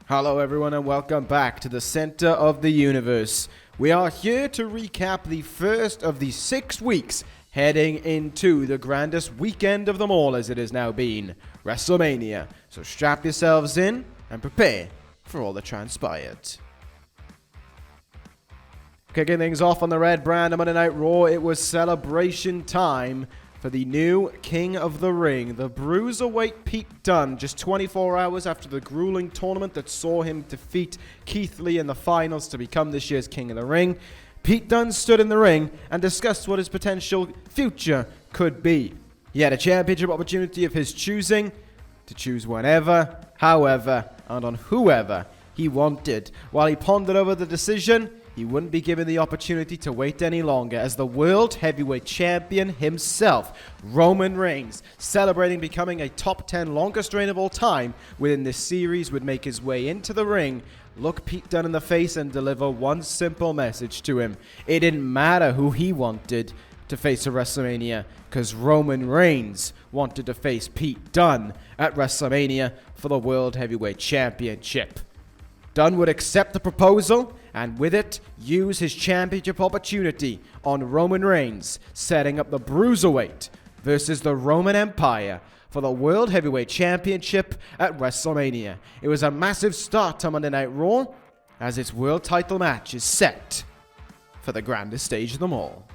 Hello everyone and welcome back to the center of the universe. We are here to recap the first of the 6 weeks heading into the grandest weekend of them all as it has now been, WrestleMania. So strap yourselves in and prepare for all that transpired. Kicking things off on the red brand of Monday Night Raw, it was celebration time for the new King of the Ring, the Bruiserweight Pete Dunne, just 24 hours after the grueling tournament that saw him defeat Keith Lee in the finals to become this year's King of the Ring. Pete Dunne stood in the ring and discussed what his potential future could be. He had a championship opportunity of his choosing, to choose whenever, however, and on whoever he wanted. While he pondered over the decision, he wouldn't be given the opportunity to wait any longer as the World Heavyweight Champion himself, Roman Reigns, celebrating becoming a top 10 longest reign of all time within this series, would make his way into the ring, look Pete Dunne in the face and deliver one simple message to him. It didn't matter who he wanted to face at WrestleMania, because Roman Reigns wanted to face Pete Dunne at WrestleMania for the World Heavyweight Championship. Dunne would accept the proposal, and with it, use his championship opportunity on Roman Reigns, setting up the Bruiserweight versus the Roman Empire for the World Heavyweight Championship at WrestleMania. It was a massive start to Monday Night Raw, as its world title match is set for the grandest stage of them all.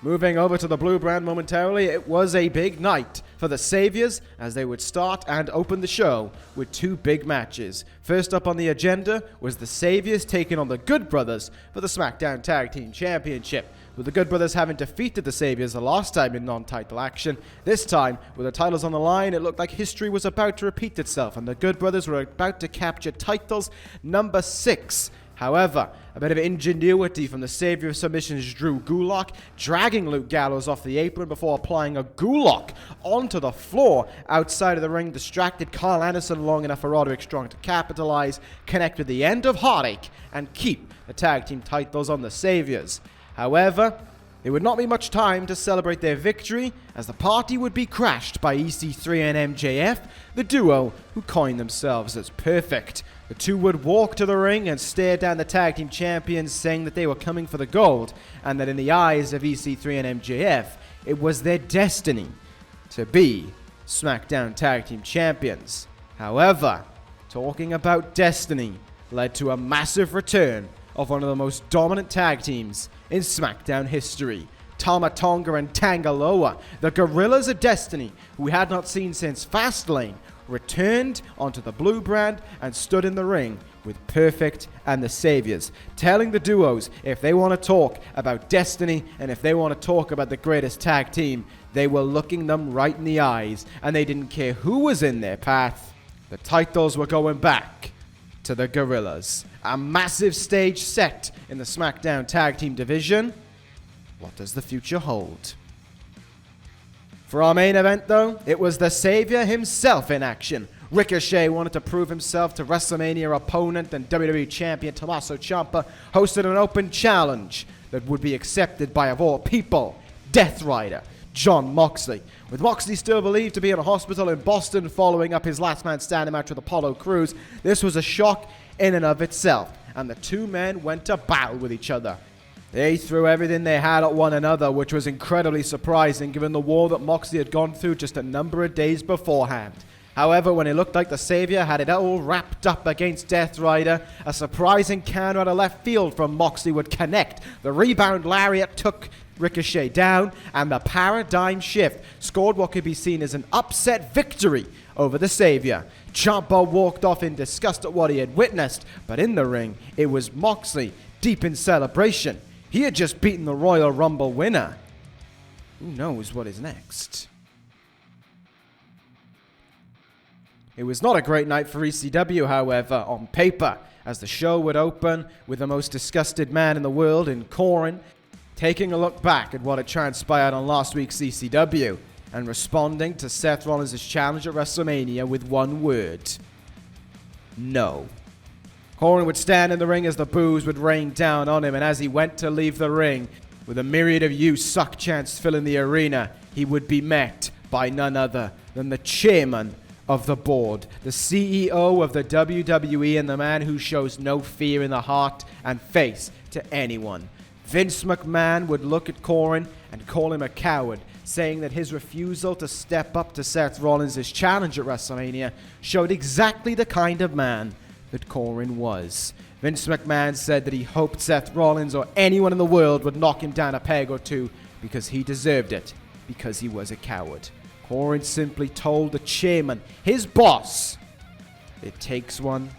Moving over to the blue brand momentarily, it was a big night for the Saviors as they would start and open the show with 2 big matches. First up on the agenda was the Saviors taking on the Good Brothers for the SmackDown Tag Team Championship. With the Good Brothers having defeated the Saviors the last time in non-title action, this time, with the titles on the line, it looked like history was about to repeat itself and the Good Brothers were about to capture titles number 6. However, a bit of ingenuity from the savior of submissions, Drew Gulak, dragging Luke Gallows off the apron before applying a Gulak onto the floor outside of the ring, distracted Carl Anderson long enough for Roderick Strong to capitalize, connect with the end of Heartache, and keep the tag team titles on the Saviors. However, there would not be much time to celebrate their victory, as the party would be crashed by EC3 and MJF, the duo who coined themselves as Perfect. The two would walk to the ring and stare down the tag team champions, saying that they were coming for the gold, and that in the eyes of EC3 and MJF, it was their destiny to be SmackDown Tag Team Champions. However, talking about destiny led to a massive return of one of the most dominant tag teams in SmackDown history. Tama Tonga and Tangaloa, the Gorillas of Destiny, who we had not seen since Fastlane, returned onto the blue brand and stood in the ring with Perfect and the Saviors, telling the duos if they want to talk about destiny and if they want to talk about the greatest tag team, they were looking them right in the eyes and they didn't care who was in their path. The titles were going back to the Gorillas. A massive stage set in the SmackDown Tag Team division. What does the future hold? For our main event, though, it was the Savior himself in action. Ricochet wanted to prove himself to WrestleMania opponent and WWE Champion Tommaso Ciampa hosted an open challenge that would be accepted by, of all people, Death Rider, Jon Moxley. With Moxley still believed to be in a hospital in Boston following up his last man standing match with Apollo Crews, this was a shock in and of itself, and the two men went to battle with each other. They threw everything they had at one another, which was incredibly surprising given the war that Moxley had gone through just a number of days beforehand. However, when it looked like the Savior had it all wrapped up against Death Rider, a surprising counter out of left field from Moxley would connect. The rebound lariat took Ricochet down, and the paradigm shift scored what could be seen as an upset victory over the Savior. Ciampa walked off in disgust at what he had witnessed, but in the ring, it was Moxley deep in celebration. He had just beaten the Royal Rumble winner. Who knows what is next? It was not a great night for ECW, however, on paper, as the show would open with the most disgusted man in the world in Corin, taking a look back at what had transpired on last week's ECW, and responding to Seth Rollins' challenge at WrestleMania with one word: no. Corin would stand in the ring as the boos would rain down on him, and as he went to leave the ring, with a myriad of "you suck" chants filling the arena, he would be met by none other than the chairman of the board, the CEO of the WWE, and the man who shows no fear in the heart and face to anyone. Vince McMahon would look at Corin and call him a coward, saying that his refusal to step up to Seth Rollins' challenge at WrestleMania showed exactly the kind of man that Corin was. Vince McMahon said that he hoped Seth Rollins or anyone in the world would knock him down a peg or two because he deserved it, because he was a coward. Corin simply told the chairman, his boss, it takes one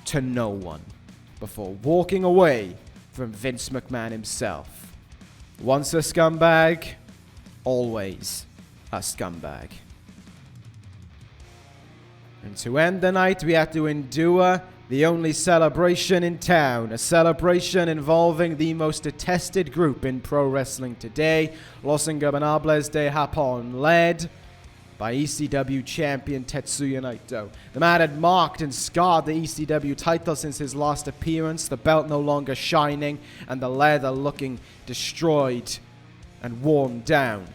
to know one, before walking away from Vince McMahon himself. Once a scumbag, always a scumbag. And to end the night, we had to endure the only celebration in town, a celebration involving the most detested group in pro wrestling today, Los Ingobernables de Japón, led by ECW champion Tetsuya Naito. The man had marked and scarred the ECW title since his last appearance, the belt no longer shining and the leather looking destroyed and worn down.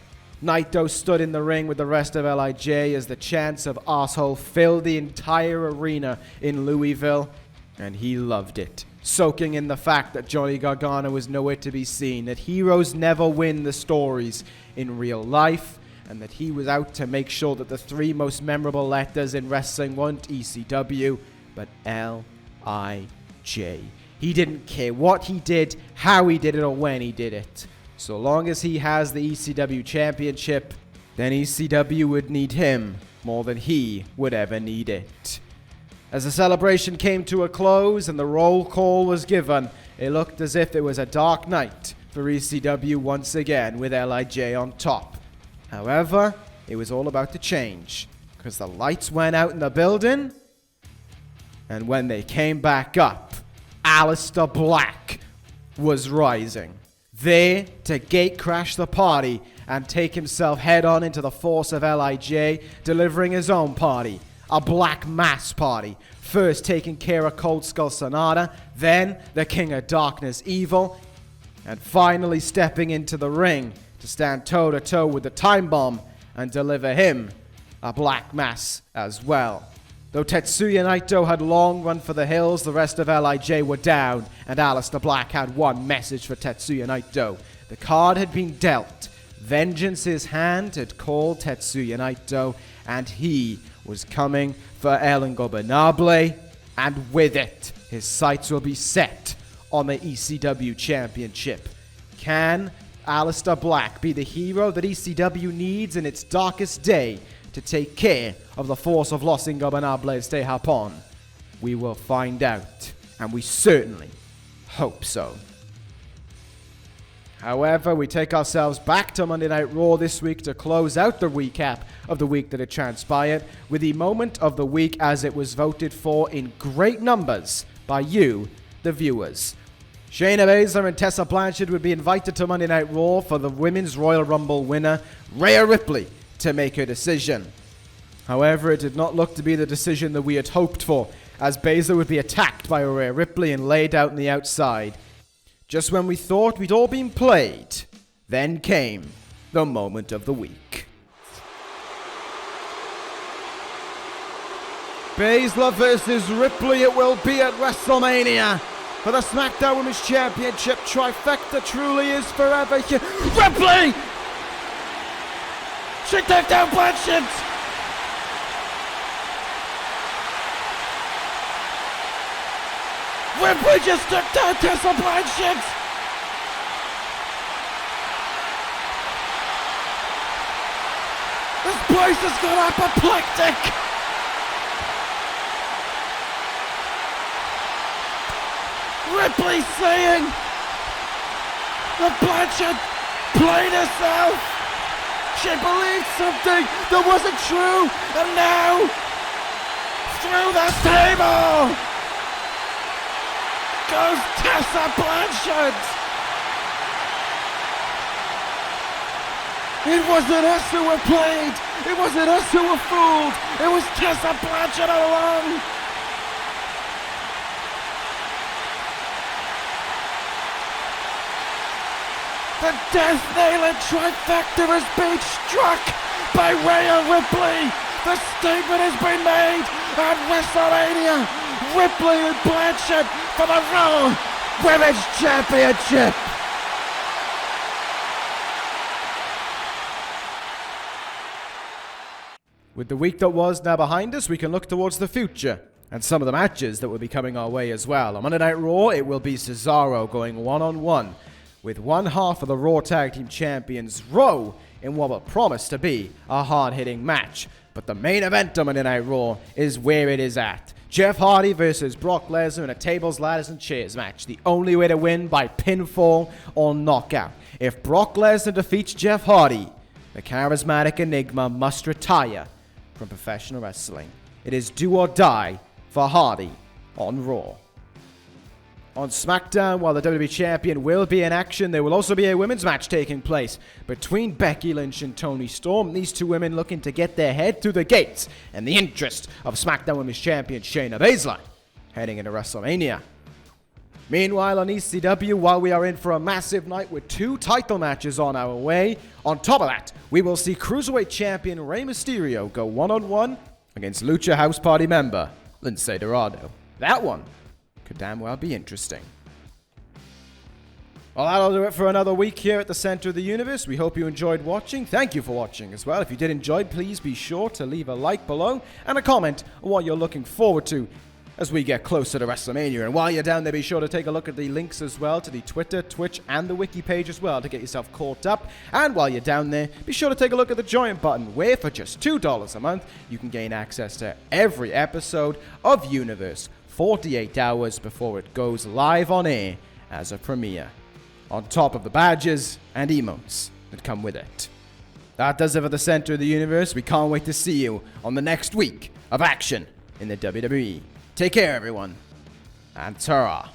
Naito stood in the ring with the rest of LIJ as the chants of "asshole" filled the entire arena in Louisville, and he loved it, soaking in the fact that Johnny Gargano was nowhere to be seen, that heroes never win the stories in real life, and that he was out to make sure that the three most memorable letters in wrestling weren't ECW, but LIJ. He didn't care what he did, how he did it, or when he did it. So long as he has the ECW championship, then ECW would need him more than he would ever need it. As the celebration came to a close and the roll call was given, it looked as if it was a dark night for ECW once again, with LIJ on top. However, it was all about to change, because the lights went out in the building, and when they came back up, Aleister Black was rising, there to gate crash the party and take himself head on into the force of LIJ, delivering his own party, a Black Mass party, first taking care of Cold Skull Sonata, then the King of Darkness Evil, and finally stepping into the ring to stand toe-to-toe with the Time Bomb and deliver him a Black Mass as well. Though Tetsuya Naito had long run for the hills, the rest of LIJ were down, and Aleister Black had one message for Tetsuya Naito. The card had been dealt. Vengeance's hand had called Tetsuya Naito, and he was coming for El Ingobernable, and with it, his sights will be set on the ECW Championship. Can Aleister Black be the hero that ECW needs in its darkest day to take care of the force of Los Ingobernables de Japón? We will find out, and we certainly hope so. However, we take ourselves back to Monday Night Raw this week to close out the recap of the week that had transpired with the moment of the week as it was voted for in great numbers by you, the viewers. Shayna Baszler and Tessa Blanchard would be invited to Monday Night Raw for the Women's Royal Rumble winner, Rhea Ripley, to make her decision. However, it did not look to be the decision that we had hoped for, as Baszler would be attacked by Rhea Ripley and laid out on the outside. Just when we thought we'd all been played, then came the moment of the week. Baszler versus Ripley it will be at WrestleMania. For the SmackDown Women's Championship, trifecta truly is forever here. Ripley! She took down Blanchard! Ripley just took down Tessa Blanchard! This place has gone apoplectic! Ripley saying that Blanchard played herself. She believed something that wasn't true, and now, through the table, goes Tessa Blanchard. It wasn't us who were played. It wasn't us who were fooled. It was Tessa Blanchard all along. The death-nailing trifecta has been struck by Rhea Ripley, The statement has been made at WrestleMania. Ripley and Blanchard for the Raw Women's Championship. With the week that was now behind us, we can look towards the future and some of the matches that will be coming our way as well. On Monday Night Raw, it will be Cesaro going one-on-one with one half of the Raw Tag Team Champions, Raw, in what will promise to be a hard-hitting match. But the main event on Monday Night Raw is where it is at. Jeff Hardy versus Brock Lesnar in a tables, ladders, and chairs match. The only way to win by pinfall or knockout. If Brock Lesnar defeats Jeff Hardy, the charismatic enigma must retire from professional wrestling. It is do or die for Hardy on Raw. On SmackDown, while the WWE Champion will be in action, there will also be a women's match taking place between Becky Lynch and Toni Storm. These two women looking to get their head through the gates in the interest of SmackDown Women's Champion Shayna Baszler heading into WrestleMania. Meanwhile, on ECW, while we are in for a massive night with 2 title matches on our way, on top of that, we will see Cruiserweight Champion Rey Mysterio go one-on-one against Lucha House Party member Lince Dorado. That one could damn well be interesting. Well, that'll do it for another week here at the center of the universe. We hope you enjoyed watching. Thank you for watching as well. If you did enjoy, please be sure to leave a like below and a comment on what you're looking forward to as we get closer to WrestleMania. And while you're down there, be sure to take a look at the links as well to the Twitter, Twitch, and the Wiki page as well to get yourself caught up. And while you're down there, be sure to take a look at the join button, where for just $2 a month, you can gain access to every episode of Universe 48 hours before it goes live on air as a premiere, on top of the badges and emotes that come with it. That does it for the center of the universe. We can't wait to see you on the next week of action in the WWE. Take care, everyone, and ta-ra.